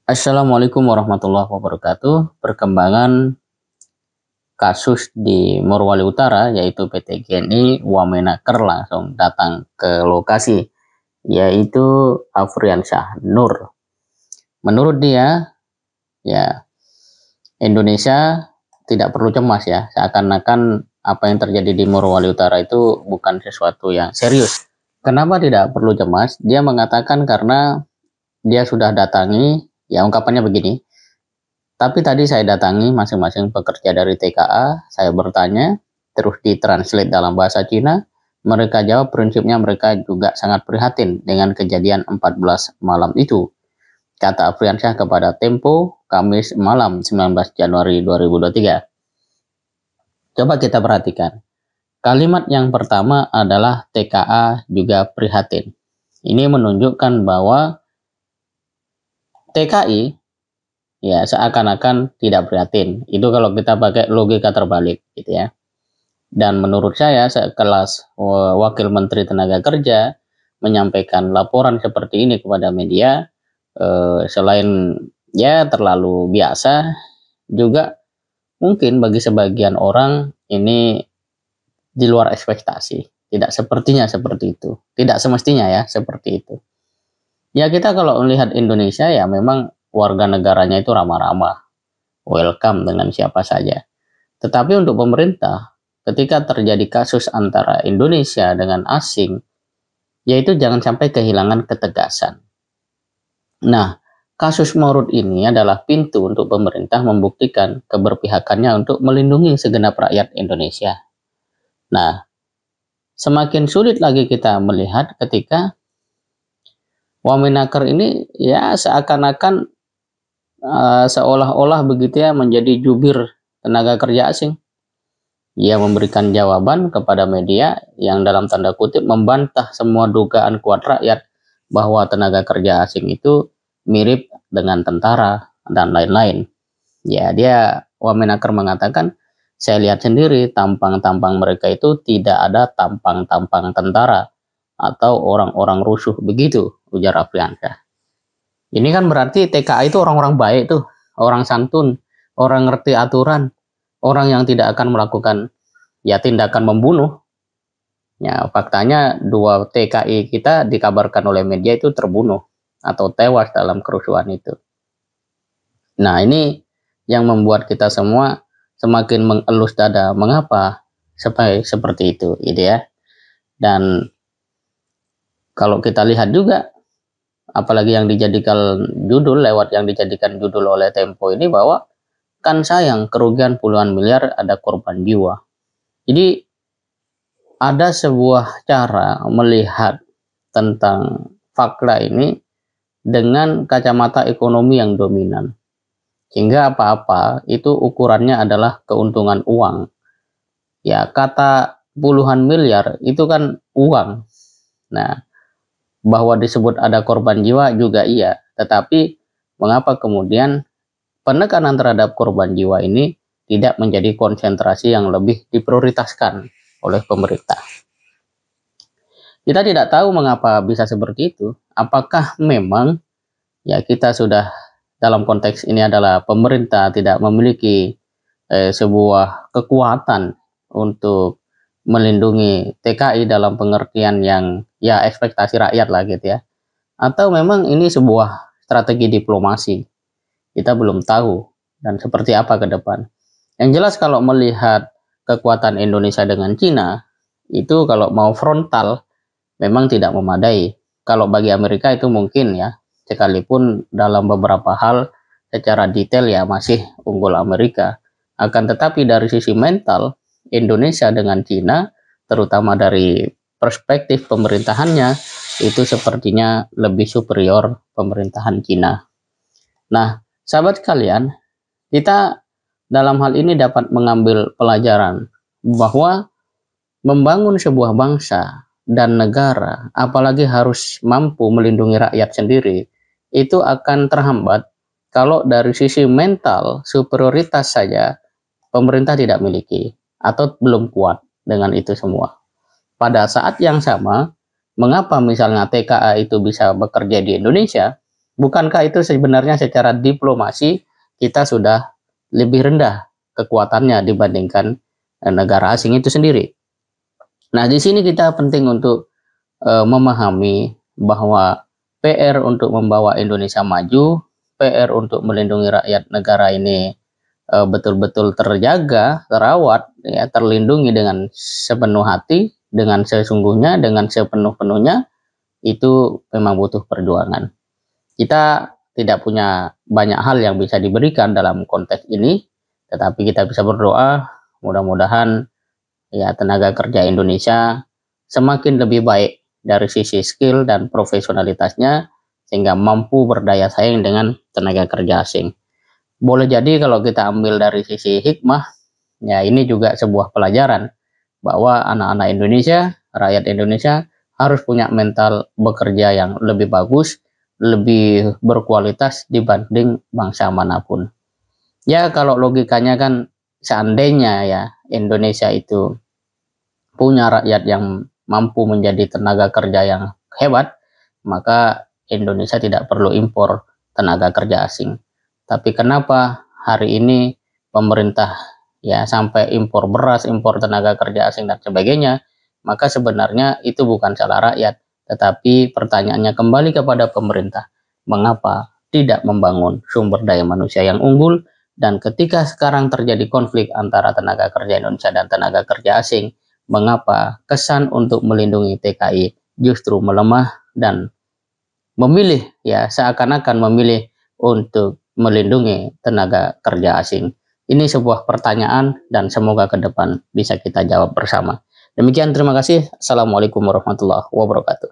Assalamualaikum warahmatullahi wabarakatuh. Perkembangan kasus di Morowali Utara yaitu PT GNI Wamenaker langsung datang ke lokasi, yaitu Afriansyah Nur. Menurut dia, ya Indonesia tidak perlu cemas ya, seakan-akan apa yang terjadi di Morowali Utara itu bukan sesuatu yang serius. Kenapa tidak perlu cemas? Dia mengatakan karena dia sudah datangi, ya ungkapannya begini, tapi tadi saya datangi masing-masing pekerja dari TKA, saya bertanya, terus ditranslate dalam bahasa Cina, mereka jawab prinsipnya mereka juga sangat prihatin dengan kejadian 14 malam itu, kata Afriansyah kepada Tempo, Kamis malam 19 Januari 2023. Coba kita perhatikan, kalimat yang pertama adalah TKA juga prihatin. Ini menunjukkan bahwa TKI ya seakan-akan tidak prihatin. Itu kalau kita pakai logika terbalik gitu ya. Dan menurut saya sekelas Wakil Menteri Tenaga Kerja menyampaikan laporan seperti ini kepada media, selain ya terlalu biasa, juga mungkin bagi sebagian orang ini di luar ekspektasi. Tidak sepertinya seperti itu. Tidak semestinya ya seperti itu. Ya kita kalau melihat Indonesia ya memang warga negaranya itu ramah-ramah, welcome dengan siapa saja. Tetapi untuk pemerintah, ketika terjadi kasus antara Indonesia dengan asing, yaitu jangan sampai kehilangan ketegasan. Nah, kasus Maurud ini adalah pintu untuk pemerintah membuktikan keberpihakannya untuk melindungi segenap rakyat Indonesia. Nah, semakin sulit lagi kita melihat ketika Wamenaker ini ya seakan-akan seolah-olah begitu ya menjadi jubir tenaga kerja asing. Ia memberikan jawaban kepada media yang dalam tanda kutip membantah semua dugaan kuat rakyat bahwa tenaga kerja asing itu mirip dengan tentara dan lain-lain. Ya, Wamenaker mengatakan, saya lihat sendiri tampang-tampang mereka itu tidak ada tampang-tampang tentara atau orang-orang rusuh begitu, ujar Afriansyah. Ini kan berarti TKA itu orang-orang baik tuh, orang santun, orang ngerti aturan, orang yang tidak akan melakukan ya tindakan membunuh. Ya, faktanya 2 TKI kita dikabarkan oleh media itu terbunuh atau tewas dalam kerusuhan itu. Nah, ini yang membuat kita semua semakin mengelus dada. Mengapa sampai seperti itu, gitu ya. Dan kalau kita lihat juga, apalagi yang dijadikan judul oleh Tempo ini, bahwa kan sayang kerugian puluhan miliar, ada korban jiwa. Jadi ada sebuah cara melihat tentang fakta ini dengan kacamata ekonomi yang dominan, sehingga apa-apa itu ukurannya adalah keuntungan uang. Ya, kata puluhan miliar itu kan uang. Nah, bahwa disebut ada korban jiwa juga iya, tetapi mengapa kemudian penekanan terhadap korban jiwa ini tidak menjadi konsentrasi yang lebih diprioritaskan oleh pemerintah? Kita tidak tahu mengapa bisa seperti itu. Apakah memang ya kita sudah, dalam konteks ini adalah pemerintah tidak memiliki sebuah kekuatan untuk melindungi TKI dalam pengertian yang ya ekspektasi rakyat lah gitu ya, atau memang ini sebuah strategi diplomasi, kita belum tahu dan seperti apa ke depan. Yang jelas kalau melihat kekuatan Indonesia dengan Cina itu kalau mau frontal memang tidak memadai. Kalau bagi Amerika itu mungkin ya, sekalipun dalam beberapa hal secara detail ya masih unggul Amerika, akan tetapi dari sisi mental Indonesia dengan Cina, terutama dari perspektif pemerintahannya, itu sepertinya lebih superior pemerintahan Cina. Nah, sahabat sekalian, kita dalam hal ini dapat mengambil pelajaran bahwa membangun sebuah bangsa dan negara, apalagi harus mampu melindungi rakyat sendiri, itu akan terhambat kalau dari sisi mental superioritas saja pemerintah tidak miliki atau belum kuat dengan itu semua. Pada saat yang sama, mengapa misalnya TKA itu bisa bekerja di Indonesia, Bukankah itu sebenarnya secara diplomasi kita sudah lebih rendah kekuatannya dibandingkan negara asing itu sendiri? Nah, di sini kita penting untuk memahami bahwa PR untuk membawa Indonesia maju, PR untuk melindungi rakyat negara ini betul-betul terjaga, terawat, ya, terlindungi dengan sepenuh hati, dengan sesungguhnya, dengan sepenuh-penuhnya, itu memang butuh perjuangan. Kita tidak punya banyak hal yang bisa diberikan dalam konteks ini, tetapi kita bisa berdoa mudah-mudahan ya tenaga kerja Indonesia semakin lebih baik dari sisi skill dan profesionalitasnya sehingga mampu berdaya saing dengan tenaga kerja asing. Boleh jadi kalau kita ambil dari sisi hikmah, ya ini juga sebuah pelajaran bahwa anak-anak Indonesia, rakyat Indonesia harus punya mental bekerja yang lebih bagus, lebih berkualitas dibanding bangsa manapun. Ya kalau logikanya kan seandainya ya Indonesia itu punya rakyat yang mampu menjadi tenaga kerja yang hebat, maka Indonesia tidak perlu impor tenaga kerja asing. Tapi kenapa hari ini pemerintah ya sampai impor beras, impor tenaga kerja asing dan sebagainya? Maka sebenarnya itu bukan salah rakyat, tetapi pertanyaannya kembali kepada pemerintah. Mengapa tidak membangun sumber daya manusia yang unggul? Dan ketika sekarang terjadi konflik antara tenaga kerja Indonesia dan tenaga kerja asing, mengapa kesan untuk melindungi TKI justru melemah dan memilih ya seakan-akan memilih untuk melindungi tenaga kerja asing. Ini sebuah pertanyaan dan semoga ke depan bisa kita jawab bersama. Demikian, terima kasih. Assalamualaikum warahmatullahi wabarakatuh.